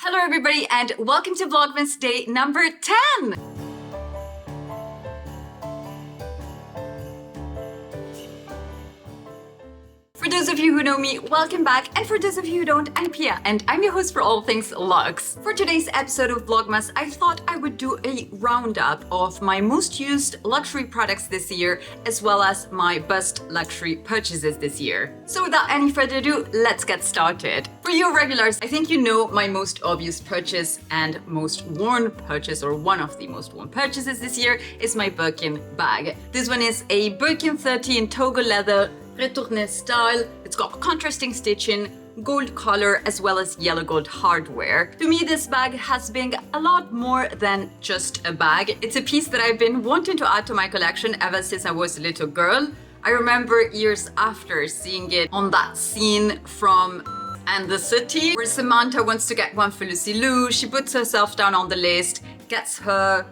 Hello everybody and welcome to Vlogmas day number 10! For those of you who know me, welcome back, and for those of you who don't, I'm Pia, and I'm your host for all things luxe. For today's episode of Vlogmas, I thought I would do a roundup of my most used luxury products this year, as well as my best luxury purchases this year. So without any further ado, let's get started. For you regulars, I think you know my most obvious purchase and most worn purchase, or one of the most worn purchases this year, is my Birkin bag. This one is a Birkin 30 in Togo leather, retourné style. It's got contrasting stitching, gold color, as well as yellow gold hardware. To me, this bag has been a lot more than just a bag. It's a piece that I've been wanting to add to my collection ever since I was a little girl. I remember years after seeing it on that scene from And the City, where Samantha wants to get one for Lucy Liu. She puts herself down on the list, gets her...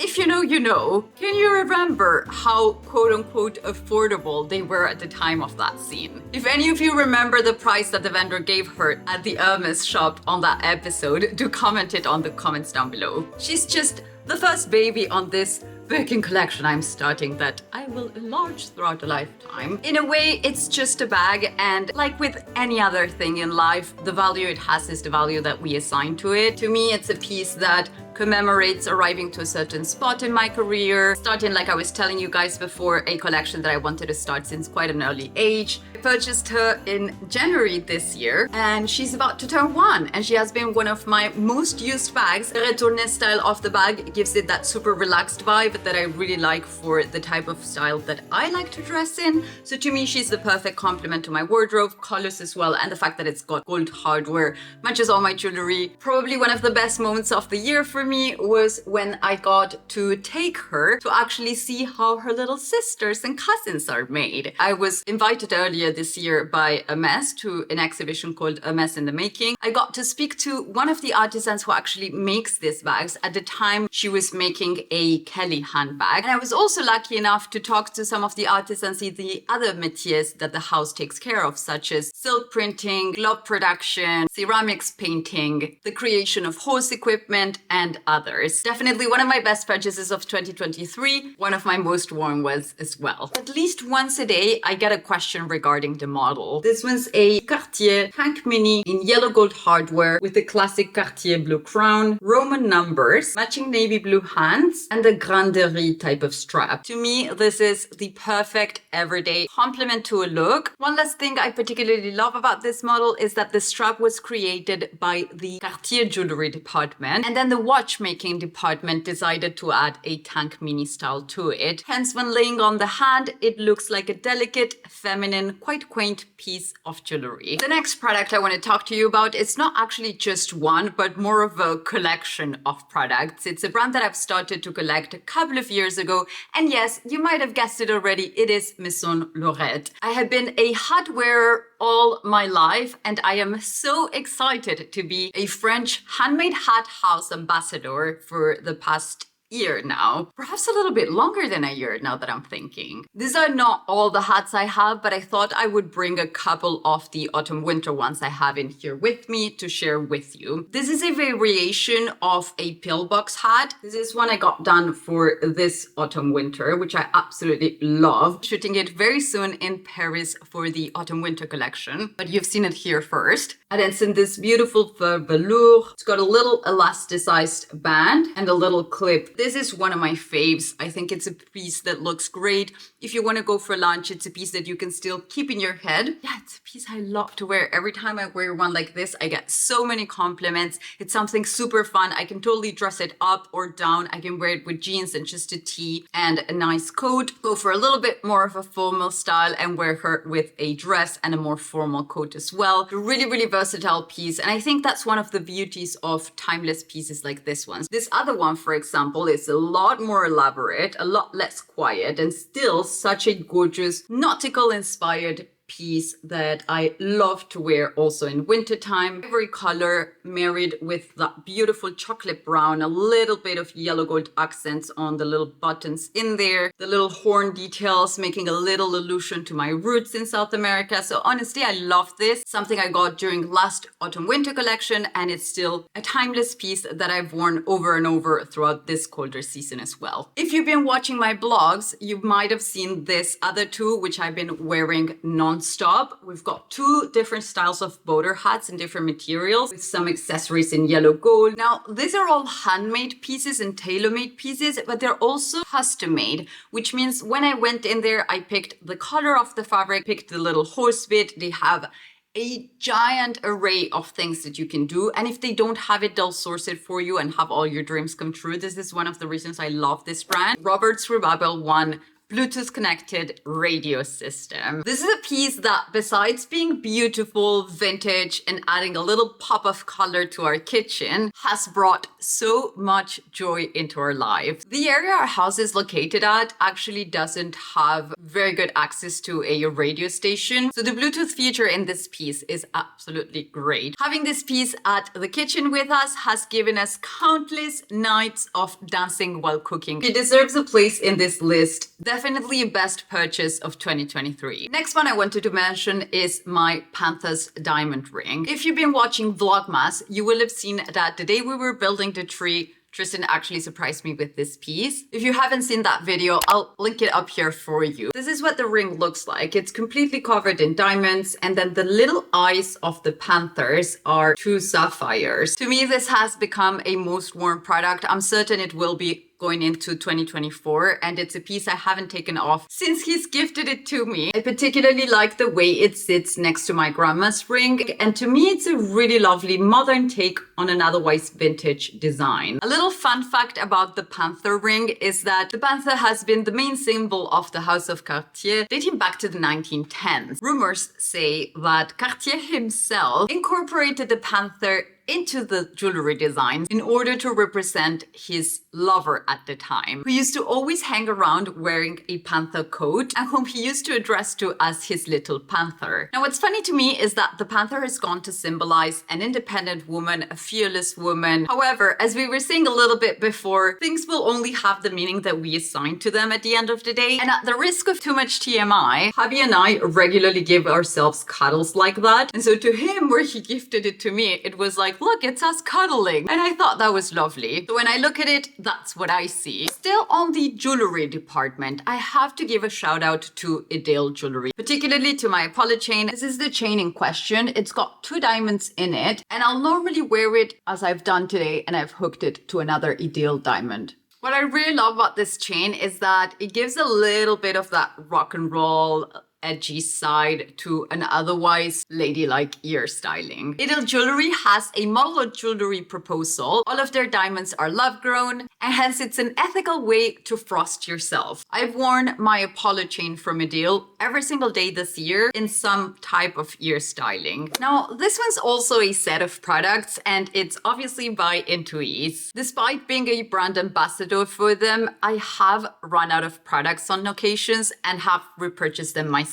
If you know, you know. Can you remember how quote-unquote affordable they were at the time of that scene? If any of you remember the price that the vendor gave her at the Hermès shop on that episode, do comment it on the comments down below. She's just the first baby on this Birkin collection I'm starting that I will enlarge throughout a lifetime. In a way, it's just a bag, and like with any other thing in life, the value it has is the value that we assign to it. To me, it's a piece that commemorates arriving to a certain spot in my career, starting, like I was telling you guys before, a collection that I wanted to start since quite an early age. I purchased her in January this year, and she's about to turn 1, and she has been one of my most used bags. The retourné style of the bag gives it that super relaxed vibe that I really like for the type of style that I like to dress in. So to me, she's the perfect complement to my wardrobe, colors as well, and the fact that it's got gold hardware matches all my jewelry. Probably one of the best moments of the year for me was when I got to take her to actually see how her little sisters and cousins are made. I was invited earlier this year by Hermès to an exhibition called Hermès in the Making. I got to speak to one of the artisans who actually makes these bags. At the time, she was making a Kelly handbag. And I was also lucky enough to talk to some of the artisans in the other métiers that the house takes care of, such as silk printing, glove production, ceramics painting, the creation of horse equipment, and others. Definitely one of my best purchases of 2023. One of my most worn was as well. At least once a day, I get a question regarding the model. This one's a Cartier Tank Mini in yellow gold hardware with the classic Cartier blue crown, Roman numbers, matching navy blue hands, and a granderie type of strap. To me, this is the perfect everyday complement to a look. One last thing I particularly love about this model is that the strap was created by the Cartier jewelry department, and then the watchmaking department decided to add a tank mini style to it. Hence, when laying on the hand, it looks like a delicate, feminine, quite quaint piece of jewelry. The next product I want to talk to you about is not actually just one, but more of a collection of products. It's a brand that I've started to collect a couple of years ago, and yes, you might have guessed it already, it is Maison Laurette. I have been a hat wearer all my life, and I am so excited to be a French handmade hat house ambassador for the past year now. Perhaps a little bit longer than a year now that I'm thinking. These are not all the hats I have, but I thought I would bring a couple of the autumn winter ones I have in here with me to share with you. This is a variation of a pillbox hat. This is one I got done for this autumn winter, which I absolutely love. Shooting it very soon in Paris for the autumn winter collection, but you've seen it here first. And it's in this beautiful fur velour. It's got a little elasticized band and a little clip. This is one of my faves. I think it's a piece that looks great. If you want to go for lunch, it's a piece that you can still keep in your head. Yeah, it's a piece I love to wear. Every time I wear one like this, I get so many compliments. It's something super fun. I can totally dress it up or down. I can wear it with jeans and just a tee and a nice coat. Go for a little bit more of a formal style and wear her with a dress and a more formal coat as well. A really, really versatile piece. And I think that's one of the beauties of timeless pieces like this one. This other one, for example, is a lot more elaborate, a lot less quiet, and still such a gorgeous nautical inspired piece that I love to wear also in wintertime. Ivory color married with that beautiful chocolate brown, a little bit of yellow gold accents on the little buttons in there, the little horn details making a little allusion to my roots in South America. So honestly, I love this. Something I got during last autumn winter collection, and it's still a timeless piece that I've worn over and over throughout this colder season as well. If you've been watching my blogs, you might have seen this other two, which I've been wearing non-stop. We've got two different styles of boater hats in different materials with some accessories in yellow gold. Now, these are all handmade pieces and tailor-made pieces, but they're also custom made, which means when I went in there, I picked the color of the fabric, picked the little horse bit. They have a giant array of things that you can do. And if they don't have it, they'll source it for you and have all your dreams come true. This is one of the reasons I love this brand. Robert's Revival 1 Bluetooth connected radio system. This is a piece that, besides being beautiful, vintage, and adding a little pop of color to our kitchen, has brought so much joy into our lives. The area our house is located at actually doesn't have very good access to a radio station, so the Bluetooth feature in this piece is absolutely great. Having this piece at the kitchen with us has given us countless nights of dancing while cooking. It deserves a place in this list. Definitely a best purchase of 2023. Next one I wanted to mention is my Panthers diamond ring. If you've been watching Vlogmas, you will have seen that the day we were building the tree, Tristan actually surprised me with this piece. If you haven't seen that video, I'll link it up here for you. This is what the ring looks like. It's completely covered in diamonds, and then the little eyes of the panthers are two sapphires. To me, this has become a most worn product. I'm certain it will be going into 2024, and it's a piece I haven't taken off since he's gifted it to me. I particularly like the way it sits next to my grandma's ring, and to me it's a really lovely modern take on an otherwise vintage design. A little fun fact about the panther ring is that the panther has been the main symbol of the House of Cartier dating back to the 1910s. Rumors say that Cartier himself incorporated the panther into the jewelry designs in order to represent his lover at the time, who used to always hang around wearing a panther coat and whom he used to address to as his little panther. Now, what's funny to me is that the panther has gone to symbolize an independent woman, a fearless woman. However, as we were saying a little bit before, things will only have the meaning that we assign to them at the end of the day. And at the risk of too much TMI, hubby and I regularly give ourselves cuddles like that. And so to him, where he gifted it to me, it was like, look, it's us cuddling. And I thought that was lovely. So when I look at it, that's what I see. Still on the jewelry department, I have to give a shout out to Ideal Jewelry, particularly to my Apollo chain. This is the chain in question. It's got 2 diamonds in it, and I'll normally wear it as I've done today, and I've hooked it to another Ideal diamond. What I really love about this chain is that it gives a little bit of that rock and roll edgy side to an otherwise ladylike ear styling. Ideal Jewelry has a model jewelry proposal. All of their diamonds are love grown, and hence it's an ethical way to frost yourself. I've worn my Apollo chain from Ideal every single day this year in some type of ear styling. Now, this one's also a set of products, and it's obviously by Intuisse. Despite being a brand ambassador for them, I have run out of products on occasions and have repurchased them myself.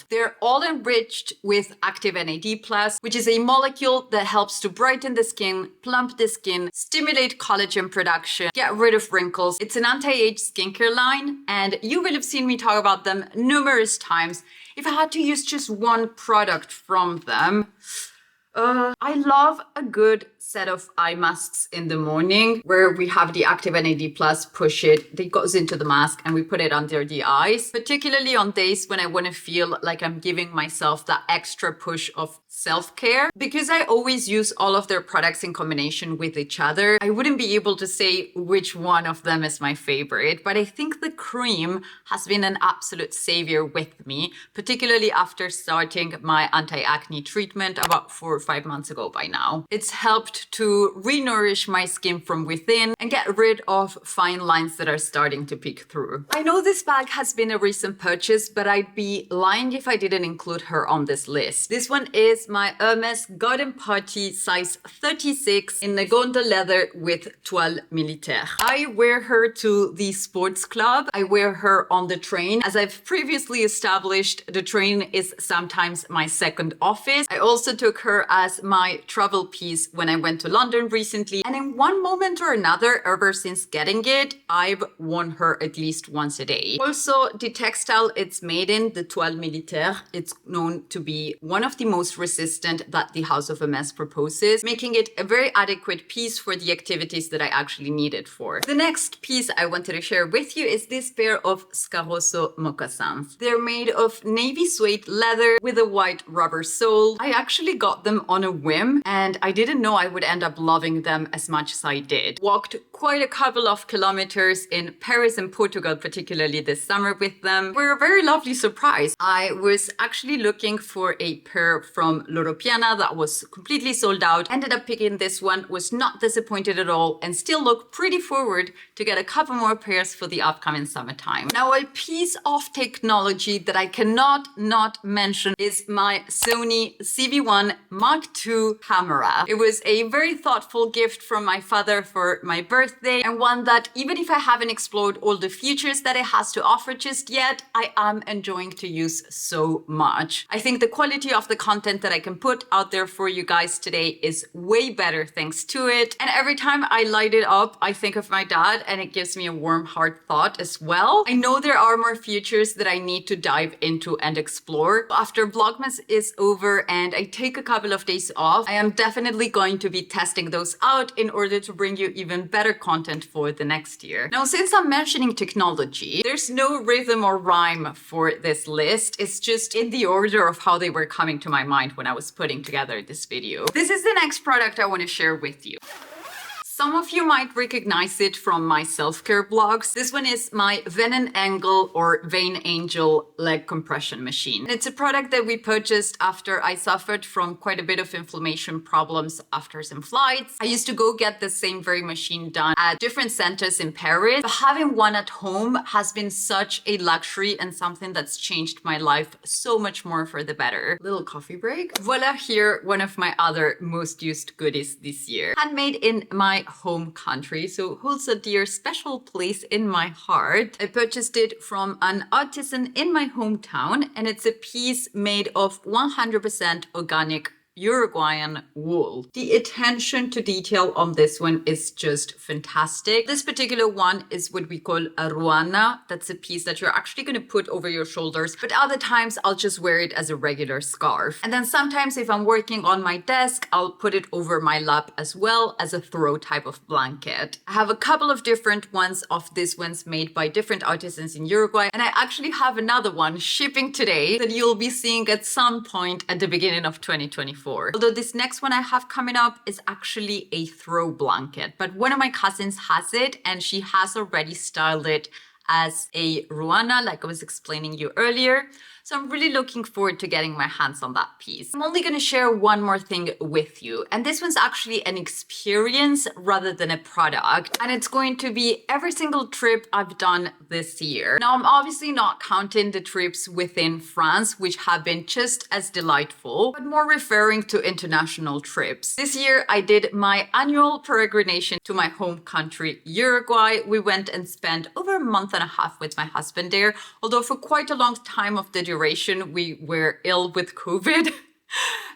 They're all enriched with active NAD+, which is a molecule that helps to brighten the skin, plump the skin, stimulate collagen production, get rid of wrinkles. It's an anti-age skincare line, and you will have seen me talk about them numerous times. If I had to use just one product from them, I love a good set of eye masks in the morning where we have the active NAD+, push it goes into the mask, and we put it under the eyes, particularly on days when I want to feel like I'm giving myself that extra push of self-care. Because I always use all of their products in combination with each other, I wouldn't be able to say which one of them is my favorite, but I think the cream has been an absolute savior with me, particularly after starting my anti-acne treatment about 4 or 5 months ago by now. It's helped helped to re-nourish my skin from within and get rid of fine lines that are starting to peek through. I know this bag has been a recent purchase, but I'd be lying if I didn't include her on this list. This one is my Hermès Garden Party size 36 in Negonde leather with toile militaire. I wear her to the sports club. I wear her on the train. As I've previously established, the train is sometimes my second office. I also took her as my travel piece when I went to London recently. And in one moment or another, ever since getting it, I've worn her at least once a day. Also, the textile it's made in, the toile militaire, it's known to be one of the most resistant that the House of Hermès proposes, making it a very adequate piece for the activities that I actually need it for. The next piece I wanted to share with you is this pair of Scarrosso moccasins. They're made of navy suede leather with a white rubber sole. I actually got them on a whim and I didn't know I would end up loving them as much as I did. Walked quite a couple of kilometers in Paris and Portugal, particularly this summer with them. Were a very lovely surprise. I was actually looking for a pair from Loro Piana that was completely sold out. Ended up picking this one, was not disappointed at all, and still look pretty forward to get a couple more pairs for the upcoming summertime. Now, a piece of technology that I cannot not mention is my Sony ZV1 Mark II camera. It was a very thoughtful gift from my father for my birthday, and one that, even if I haven't explored all the features that it has to offer just yet, I am enjoying to use so much. I think the quality of the content that I can put out there for you guys today is way better thanks to it. And every time I light it up, I think of my dad and it gives me a warm heart thought as well. I know there are more features that I need to dive into and explore. After Vlogmas is over and I take a couple of days off, I am definitely going to be testing those out in order to bring you even better content for the next year. Now, since I'm mentioning technology, there's no rhythm or rhyme for this list. It's just in the order of how they were coming to my mind when I was putting together this video. This is the next product I want to share with you. Some of you might recognize it from my self-care blogs. This one is my Venen Engel or Vein Angel leg compression machine. It's a product that we purchased after I suffered from quite a bit of inflammation problems after some flights. I used to go get the same very machine done at different centers in Paris. But having one at home has been such a luxury and something that's changed my life so much more for the better. Little coffee break. Voila, here, one of my other most used goodies this year. Handmade in my home country, so holds a dear special place in my heart. I purchased it from an artisan in my hometown, and it's a piece made of 100% organic Uruguayan wool. The attention to detail on this one is just fantastic. This particular one is what we call a ruana. That's a piece that you're actually going to put over your shoulders, but other times I'll just wear it as a regular scarf. And then sometimes if I'm working on my desk, I'll put it over my lap as well as a throw type of blanket. I have a couple of different ones of these ones made by different artisans in Uruguay, and I actually have another one shipping today that you'll be seeing at some point at the beginning of 2024. Although this next one I have coming up is actually a throw blanket, but one of my cousins has it and she has already styled it as a ruana, like I was explaining you earlier. So I'm really looking forward to getting my hands on that piece. I'm only going to share one more thing with you, and this one's actually an experience rather than a product, and it's going to be every single trip I've done this year. Now, I'm obviously not counting the trips within France, which have been just as delightful, but more referring to international trips. This year, I did my annual peregrination to my home country, Uruguay. We went and spent over a month and a half with my husband there, although for quite a long time of the duration, we were ill with COVID.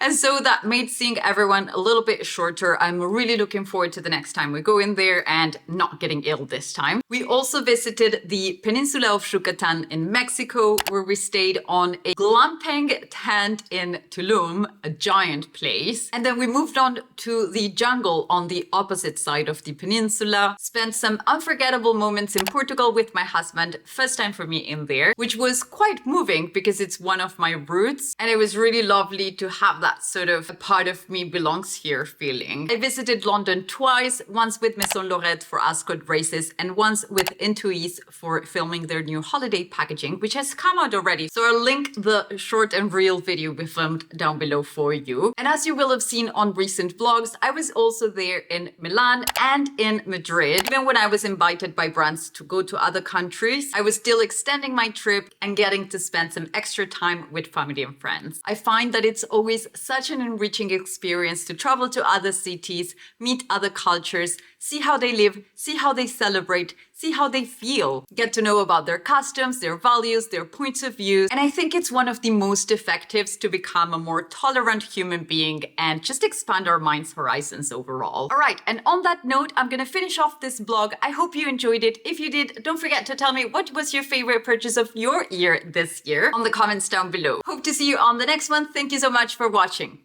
And so that made seeing everyone a little bit shorter. I'm really looking forward to the next time we go in there and not getting ill this time. We also visited the Peninsula of Yucatan in Mexico, where we stayed on a glamping tent in Tulum, a giant place. And then we moved on to the jungle on the opposite side of the peninsula, spent some unforgettable moments in Portugal with my husband, first time for me in there, which was quite moving because it's one of my roots. And it was really lovely to have that that sort of a part of me belongs here feeling. I visited London twice, once with Maison Laurette for Ascot races and once with Intuisse for filming their new holiday packaging, which has come out already. So I'll link the short and real video we filmed down below for you. And as you will have seen on recent vlogs, I was also there in Milan and in Madrid. Even when I was invited by brands to go to other countries, I was still extending my trip and getting to spend some extra time with family and friends. I find that it's always such an enriching experience to travel to other cities, meet other cultures, see how they live, see how they celebrate, see how they feel, get to know about their customs, their values, their points of view. And I think it's one of the most effective to become a more tolerant human being and just expand our mind's horizons overall. All right, and on that note, I'm gonna finish off this vlog. I hope you enjoyed it. If you did, don't forget to tell me what was your favorite purchase of your year this year on the comments down below. Hope to see you on the next one. Thank you so much for watching.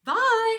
Bye!